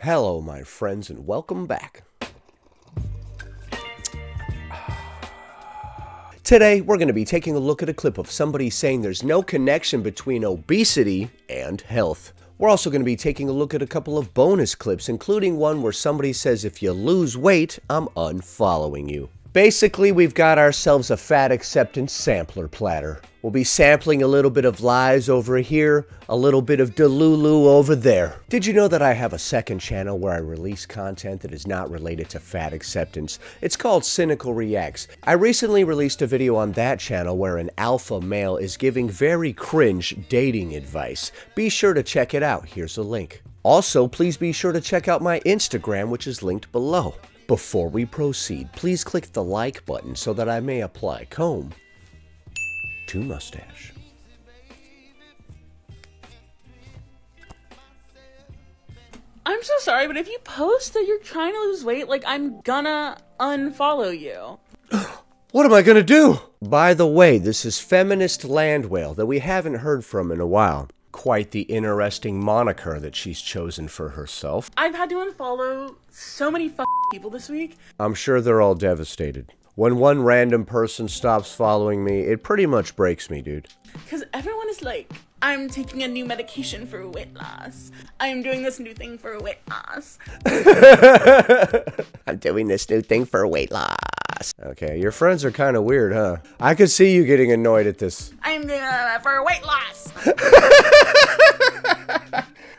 Hello, my friends, and welcome back. Today, we're going to be taking a look at a clip of somebody saying there's no connection between obesity and health. We're also going to be taking a look at a couple of bonus clips, including one where somebody says, if you lose weight, I'm unfollowing you. Basically, we've got ourselves a fat acceptance sampler platter. We'll be sampling a little bit of lies over here, a little bit of delulu over there. Did you know that I have a second channel where I release content that is not related to fat acceptance? It's called Cynical Reacts. I recently released a video on that channel where an alpha male is giving very cringe dating advice. Be sure to check it out. Here's a link. Also, please be sure to check out my Instagram, which is linked below. Before we proceed, please click the like button so that I may apply comb to mustache. I'm so sorry, but if you post that you're trying to lose weight, like, I'm gonna unfollow you. What am I gonna do? By the way, this is Feminist Land Whale that we haven't heard from in a while. Quite the interesting moniker that she's chosen for herself. I've had to unfollow so many people this week. I'm sure they're all devastated. When one random person stops following me, it pretty much breaks me, dude. Because everyone is like, I'm taking a new medication for weight loss. I'm doing this new thing for weight loss. I'm doing this new thing for weight loss. Okay, your friends are kind of weird, huh? I could see you getting annoyed at this. I'm doing it for weight loss.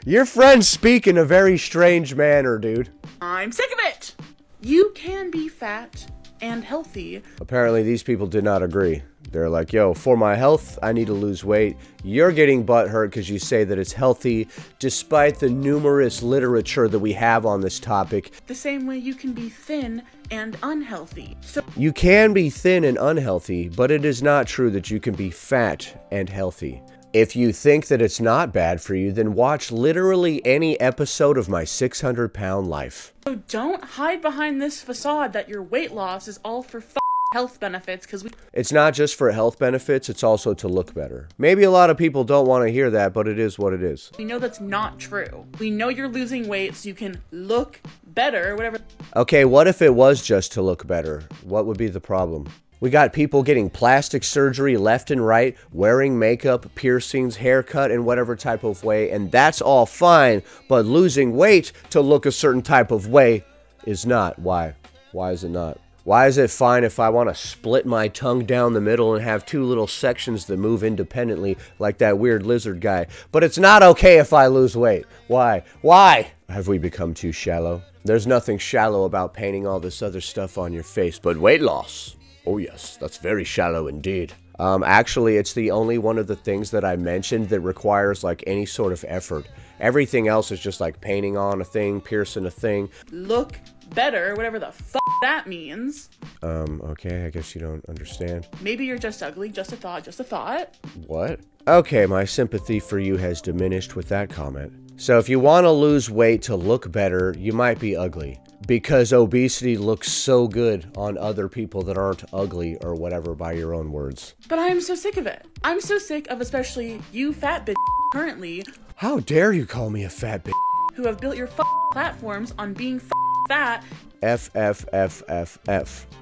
Your friends speak in a very strange manner, dude. I'm sick of it. You can be fat and healthy. Apparently, these people did not agree. They're like, yo, for my health, I need to lose weight. You're getting butthurt because you say that it's healthy, despite the numerous literature that we have on this topic. The same way you can be thin and unhealthy. So you can be thin and unhealthy, but it is not true that you can be fat and healthy. If you think that it's not bad for you, then watch literally any episode of my 600-pound life. So don't hide behind this facade that your weight loss is all for health benefits, because it's not just for health benefits, it's also to look better. Maybe a lot of people don't want to hear that, but it is what it is. We know that's not true. We know you're losing weight so you can look better or whatever. Okay, what if it was just to look better? What would be the problem? We got people getting plastic surgery left and right, wearing makeup, piercings, haircut in whatever type of way, and that's all fine, but losing weight to look a certain type of way is not. Why? Why is it not? Why is it fine if I want to split my tongue down the middle and have two little sections that move independently like that weird lizard guy, but it's not okay if I lose weight? Why? Why? Have we become too shallow? There's nothing shallow about painting all this other stuff on your face, but weight loss. Oh yes, that's very shallow indeed. Actually, it's the only one of the things that I mentioned that requires like any sort of effort. Everything else is just like painting on a thing, piercing a thing. Look better, whatever the that means. Okay, I guess you don't understand. Maybe you're just ugly, just a thought, just a thought. What? Okay, my sympathy for you has diminished with that comment. So if you want to lose weight to look better, you might be ugly. Because obesity looks so good on other people that aren't ugly or whatever by your own words. But I'm so sick of it. I'm so sick of especially you fat bitch currently. How dare you call me a fat bitch? Who have built your platforms on being fat. F.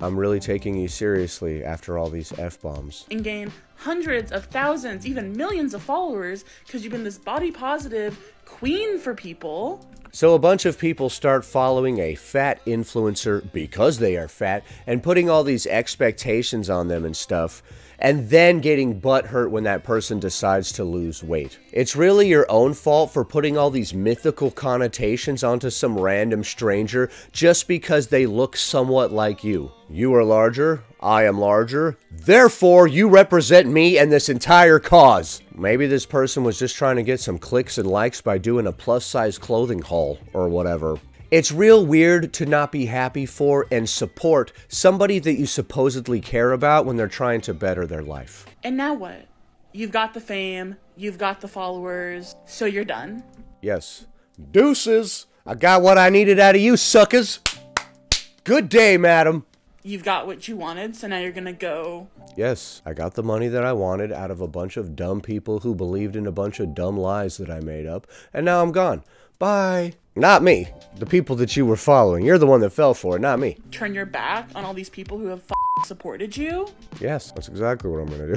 I'm really taking you seriously after all these F-bombs. And gain hundreds of thousands, even millions of followers because you've been this body positive queen for people. So a bunch of people start following a fat influencer because they are fat and putting all these expectations on them and stuff, and then getting butthurt when that person decides to lose weight. It's really your own fault for putting all these mythical connotations onto some random stranger just because they look somewhat like you. You are larger, I am larger, therefore you represent me and this entire cause. Maybe this person was just trying to get some clicks and likes by doing a plus-size clothing haul or whatever. It's real weird to not be happy for and support somebody that you supposedly care about when they're trying to better their life. And now what? You've got the fame, you've got the followers, so you're done? Yes. Deuces! I got what I needed out of you, suckers! Good day, madam! You've got what you wanted, so now you're gonna go. Yes, I got the money that I wanted out of a bunch of dumb people who believed in a bunch of dumb lies that I made up, and now I'm gone. Bye. Not me. The people that you were following. You're the one that fell for it, not me. Turn your back on all these people who have supported you? Yes, that's exactly what I'm gonna do.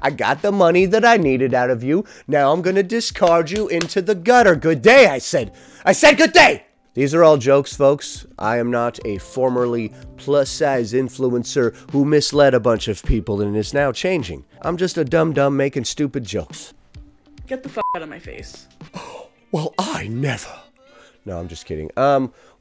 I got the money that I needed out of you. Now I'm gonna discard you into the gutter. Good day, I said. I said good day! These are all jokes, folks. I am not a formerly plus-size influencer who misled a bunch of people and is now changing. I'm just a dumb making stupid jokes. Get the out of my face. Well, I never. No, I'm just kidding.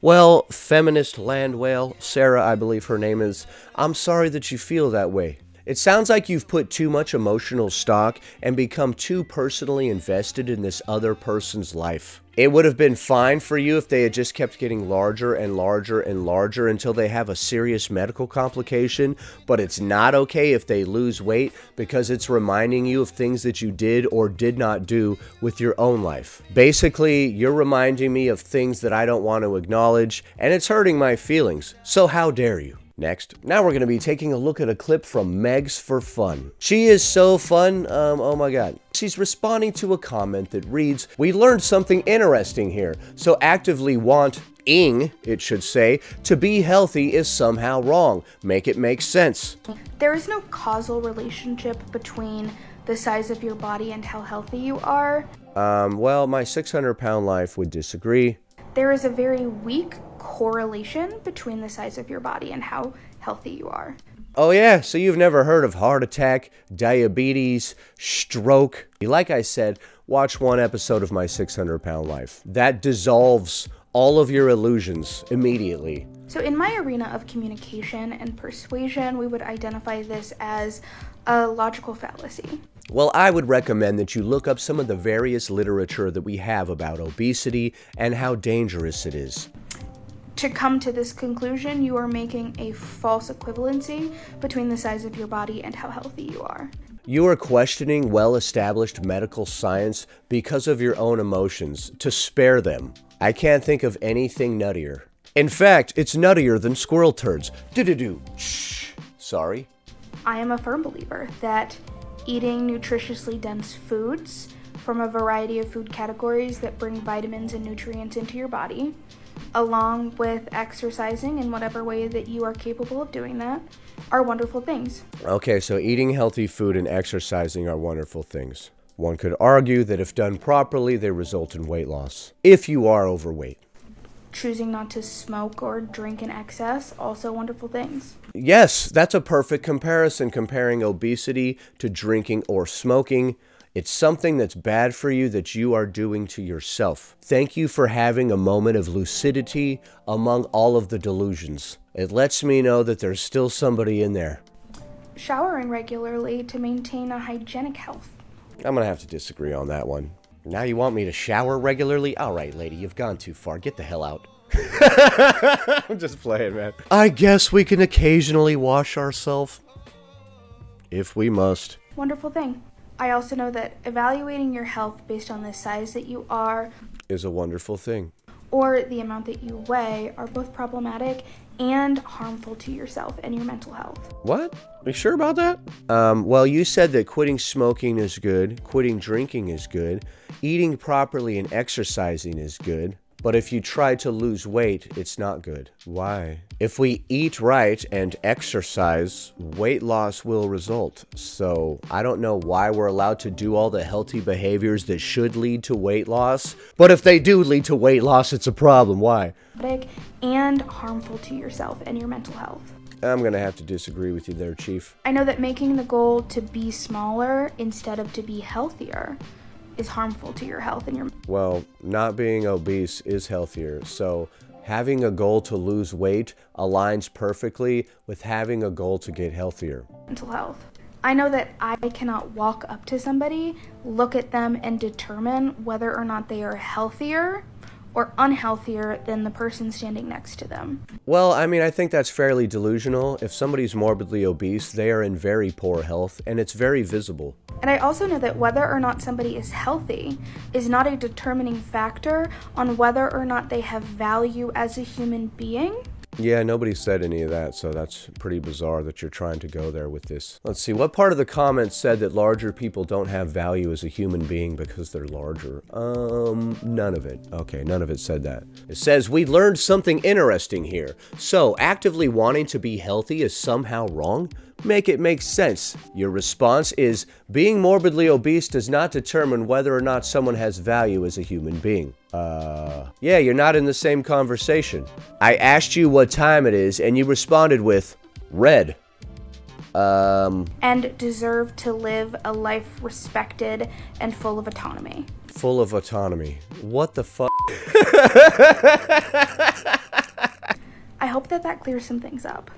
Well, feminist land whale, Sarah, I believe her name is, I'm sorry that you feel that way. It sounds like you've put too much emotional stock and become too personally invested in this other person's life. It would have been fine for you if they had just kept getting larger and larger and larger until they have a serious medical complication, but it's not okay if they lose weight because it's reminding you of things that you did or did not do with your own life. Basically, you're reminding me of things that I don't want to acknowledge, and it's hurting my feelings, so how dare you? Next, now we're going to be taking a look at a clip from Megs for Fun. She is so fun, oh my god. She's responding to a comment that reads, "We learned something interesting here, so actively wanting, it should say, to be healthy is somehow wrong. Make it make sense." There is no causal relationship between the size of your body and how healthy you are. Well, my 600-pound life would disagree. There is a very weak correlation between the size of your body and how healthy you are. Oh yeah, so you've never heard of heart attack, diabetes, stroke? Like I said, watch one episode of my 600-pound life. That dissolves all of your illusions immediately. So in my arena of communication and persuasion, we would identify this as a logical fallacy. Well, I would recommend that you look up some of the various literature that we have about obesity and how dangerous it is. To come to this conclusion, you are making a false equivalency between the size of your body and how healthy you are. You are questioning well-established medical science because of your own emotions, to spare them. I can't think of anything nuttier. In fact, it's nuttier than squirrel turds. Do-do-do. Shh. Sorry. I am a firm believer that eating nutritiously dense foods from a variety of food categories that bring vitamins and nutrients into your body, along with exercising in whatever way that you are capable of doing that, are wonderful things. Okay, so eating healthy food and exercising are wonderful things. One could argue that if done properly, they result in weight loss, if you are overweight. Choosing not to smoke or drink in excess, also wonderful things. Yes, that's a perfect comparison, comparing obesity to drinking or smoking. It's something that's bad for you that you are doing to yourself. Thank you for having a moment of lucidity among all of the delusions. It lets me know that there's still somebody in there. Showering regularly to maintain a hygienic health. I'm gonna have to disagree on that one. Now you want me to shower regularly? All right, lady, you've gone too far. Get the hell out. I'm just playing, man. I guess we can occasionally wash ourselves. If we must. Wonderful thing. I also know that evaluating your health based on the size that you are is a wonderful thing. Or the amount that you weigh are both problematic and harmful to yourself and your mental health. What? Are you sure about that? Well, you said that quitting smoking is good, quitting drinking is good, eating properly and exercising is good. But if you try to lose weight, it's not good. Why? If we eat right and exercise, weight loss will result. So I don't know why we're allowed to do all the healthy behaviors that should lead to weight loss. But if they do lead to weight loss, it's a problem. Why? And harmful to yourself and your mental health. I'm going to have to disagree with you there, Chief. I know that making the goal to be smaller instead of to be healthier is harmful to your health and your... Well, not being obese is healthier, so having a goal to lose weight aligns perfectly with having a goal to get healthier. Mental health. I know that I cannot walk up to somebody, look at them, and determine whether or not they are healthier or unhealthier than the person standing next to them. Well, I mean, I think that's fairly delusional. If somebody's morbidly obese, they are in very poor health, and it's very visible. And I also know that whether or not somebody is healthy is not a determining factor on whether or not they have value as a human being. Yeah, nobody said any of that, so that's pretty bizarre that you're trying to go there with this. Let's see, what part of the comments said that larger people don't have value as a human being because they're larger? None of it. Okay, none of it said that. It says, we learned something interesting here. So, actively wanting to be healthy is somehow wrong? Make it make sense. Your response is, being morbidly obese does not determine whether or not someone has value as a human being. Yeah, you're not in the same conversation. I asked you what time it is, and you responded with, red. And deserve to live a life respected and full of autonomy. Full of autonomy. What the fuck? I hope that clears some things up.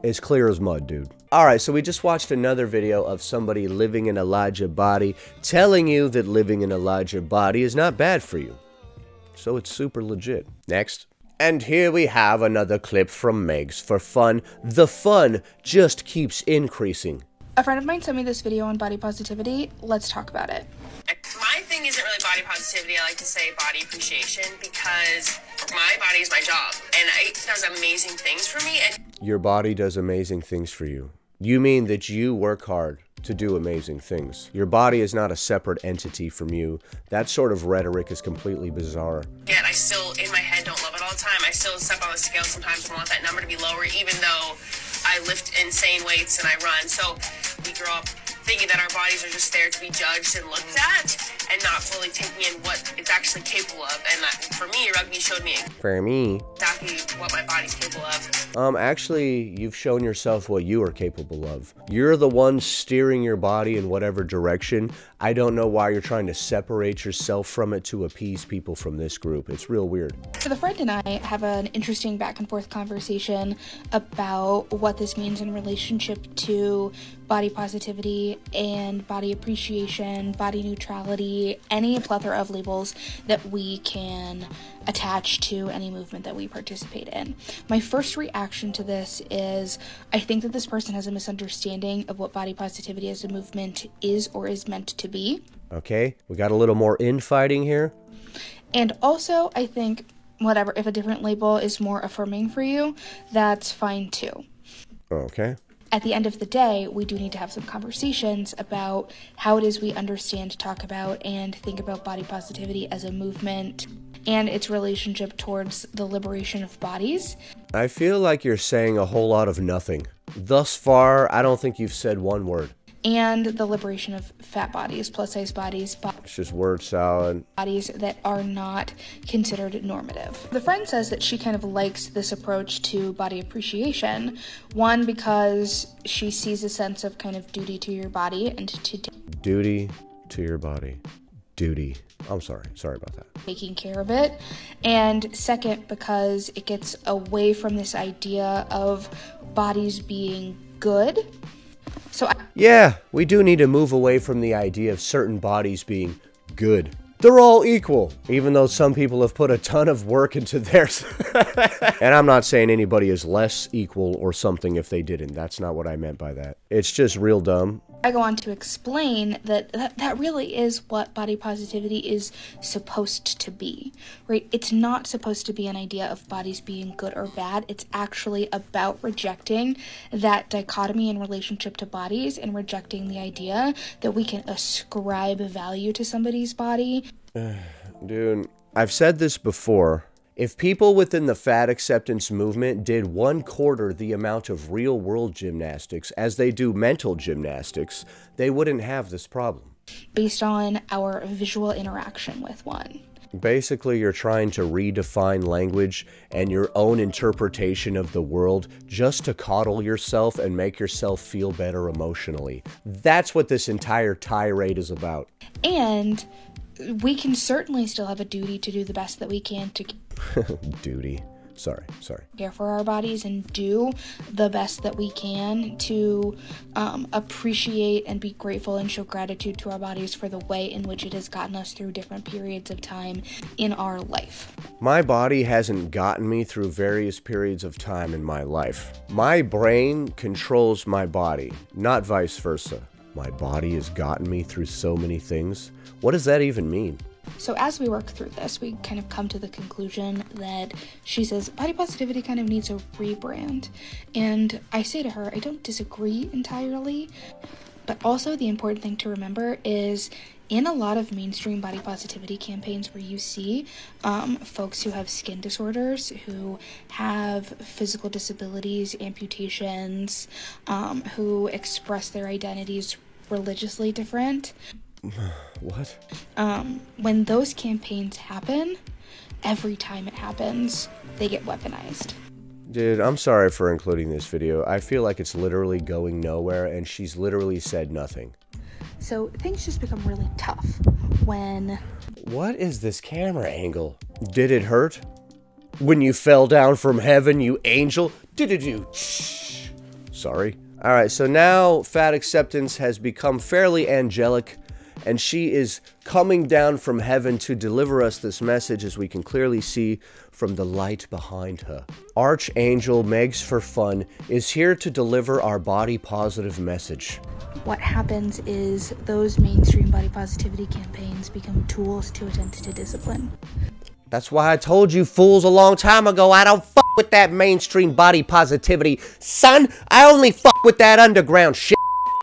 It's clear as mud, dude. Alright, so we just watched another video of somebody living in a larger body telling you that living in a larger body is not bad for you. So it's super legit. Next. And here we have another clip from Megs for fun. The fun just keeps increasing. A friend of mine sent me this video on body positivity. Let's talk about it. My thing isn't really body positivity. I like to say body appreciation because my body is my job and it does amazing things for me. And your body does amazing things for you. You mean that you work hard to do amazing things. Your body is not a separate entity from you. That sort of rhetoric is completely bizarre. Yet I still, in my head, don't love it all the time. I still step on the scale sometimes and want that number to be lower, even though I lift insane weights and I run. So we grow up thinking that our bodies are just there to be judged and looked at and not fully taking in what it's actually capable of. And for me, rugby showed me exactly what my body's capable of. Actually, you've shown yourself what you are capable of. You're the one steering your body in whatever direction. I don't know why you're trying to separate yourself from it to appease people from this group. It's real weird. So the friend and I have an interesting back and forth conversation about what this means in relationship to body positivity and body appreciation, body neutrality, any plethora of labels that we can attach to any movement that we participate in. My first reaction to this is I think that this person has a misunderstanding of what body positivity as a movement is or is meant to be. Okay, we got a little more infighting here. And also, I think, whatever, if a different label is more affirming for you, that's fine too. Okay. At the end of the day, we do need to have some conversations about how it is we understand, talk about, and think about body positivity as a movement and its relationship towards the liberation of bodies. I feel like you're saying a whole lot of nothing. Thus far, I don't think you've said one word. And the liberation of fat bodies, plus-size bodies, it's just word salad. Bodies that are not considered normative. The friend says that she kind of likes this approach to body appreciation. One, because she sees a sense of kind of duty to your body and to duty to your body. Duty. I'm sorry about that. Taking care of it. And second, because it gets away from this idea of bodies being good. So yeah, we do need to move away from the idea of certain bodies being good. They're all equal, even though some people have put a ton of work into theirs. And I'm not saying anybody is less equal or something if they didn't. That's not what I meant by that. It's just real dumb. I go on to explain that really is what body positivity is supposed to be, right? It's not supposed to be an idea of bodies being good or bad. It's actually about rejecting that dichotomy in relationship to bodies and rejecting the idea that we can ascribe value to somebody's body. Dude, I've said this before. If people within the fat acceptance movement did 1/4 the amount of real-world gymnastics as they do mental gymnastics, they wouldn't have this problem. Based on our visual interaction with one. Basically, you're trying to redefine language and your own interpretation of the world just to coddle yourself and make yourself feel better emotionally. That's what this entire tirade is about. And we can certainly still have a duty to do the best that we can to duty. Sorry. Care for our bodies and do the best that we can to appreciate and be grateful and show gratitude to our bodies for the way in which it has gotten us through different periods of time in our life. My body hasn't gotten me through various periods of time in my life. My brain controls my body, not vice versa. My body has gotten me through so many things. What does that even mean? So as we work through this, we kind of come to the conclusion that she says body positivity kind of needs a rebrand. And I say to her, I don't disagree entirely, but also the important thing to remember is in a lot of mainstream body positivity campaigns where you see folks who have skin disorders, who have physical disabilities, amputations, who express their identities religiously different. What? When those campaigns happen, every time it happens, they get weaponized. Dude, I'm sorry for including this video. I feel like it's literally going nowhere, and she's literally said nothing. So things just become really tough when... What is this camera angle? Did it hurt? When you fell down from heaven, you angel? Did-do-do. Shh. Sorry. Alright, so now fat acceptance has become fairly angelic, and she is coming down from heaven to deliver us this message, as we can clearly see from the light behind her. Archangel Megs for Fun is here to deliver our body positive message. What happens is those mainstream body positivity campaigns become tools to attempt to discipline. That's why I told you fools a long time ago, I don't fuck with that mainstream body positivity. Son, I only fuck with that underground shit.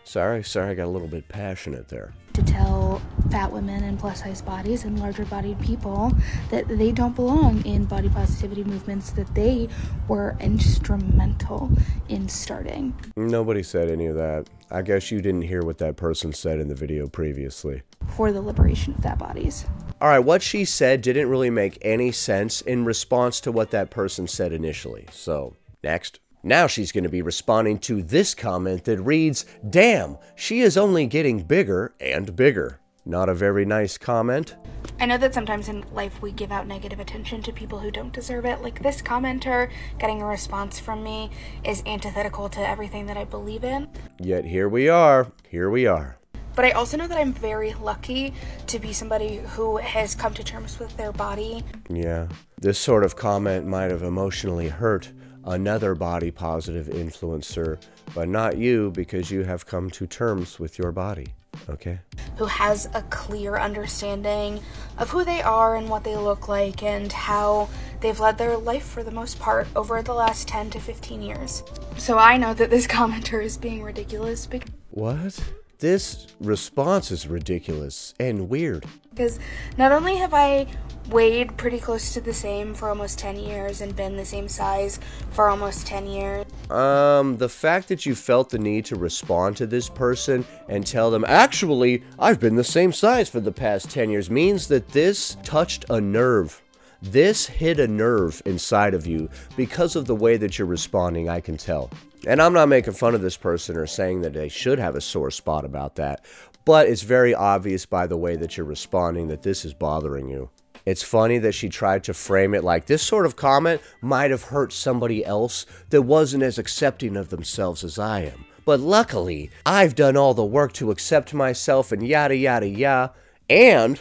Sorry, I got a little bit passionate there. To tell fat women and plus-size bodies and larger-bodied people that they don't belong in body positivity movements that they were instrumental in starting. Nobody said any of that. I guess you didn't hear what that person said in the video previously. For the liberation of fat bodies. Alright, what she said didn't really make any sense in response to what that person said initially. So, next. Now she's going to be responding to this comment that reads, "Damn, she is only getting bigger and bigger." Not a very nice comment. I know that sometimes in life we give out negative attention to people who don't deserve it. Like this commenter getting a response from me is antithetical to everything that I believe in. Yet here we are. Here we are. But I also know that I'm very lucky to be somebody who has come to terms with their body. Yeah. This sort of comment might have emotionally hurt another body positive influencer, but not you, because you have come to terms with your body, okay? Who has a clear understanding of who they are and what they look like and how they've led their life for the most part over the last 10 to 15 years. So I know that this commenter is being ridiculous because... What? This response is ridiculous and weird. Because not only have I weighed pretty close to the same for almost 10 years and been the same size for almost 10 years. The fact that you felt the need to respond to this person and tell them, actually, I've been the same size for the past 10 years, means that this touched a nerve. This hit a nerve inside of you because of the way that you're responding, I can tell. And I'm not making fun of this person or saying that they should have a sore spot about that, but it's very obvious by the way that you're responding that this is bothering you. It's funny that she tried to frame it like this sort of comment might have hurt somebody else that wasn't as accepting of themselves as I am. But luckily, I've done all the work to accept myself and yada yada yada, and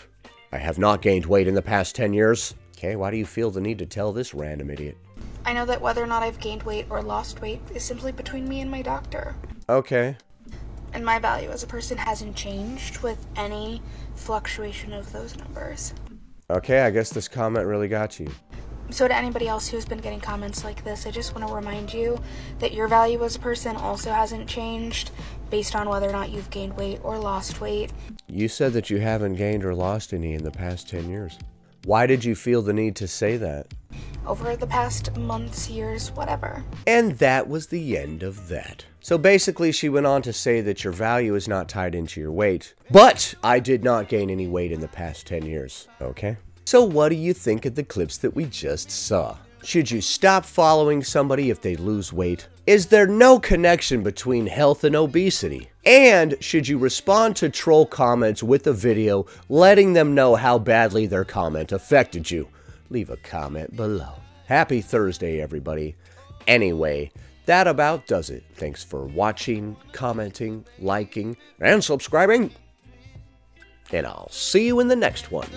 I have not gained weight in the past 10 years. Okay, why do you feel the need to tell this random idiot? I know that whether or not I've gained weight or lost weight is simply between me and my doctor. Okay. And my value as a person hasn't changed with any fluctuation of those numbers. Okay, I guess this comment really got you. So to anybody else who's been getting comments like this, I just want to remind you that your value as a person also hasn't changed based on whether or not you've gained weight or lost weight. You said that you haven't gained or lost any in the past 10 years. Why did you feel the need to say that? Over the past months, years, whatever. And that was the end of that. So basically she went on to say that your value is not tied into your weight. But I did not gain any weight in the past 10 years. Okay? So what do you think of the clips that we just saw? Should you stop following somebody if they lose weight? Is there no connection between health and obesity? And should you respond to troll comments with a video letting them know how badly their comment affected you? Leave a comment below. Happy Thursday, everybody. Anyway, that about does it. Thanks for watching, commenting, liking, and subscribing. And I'll see you in the next one.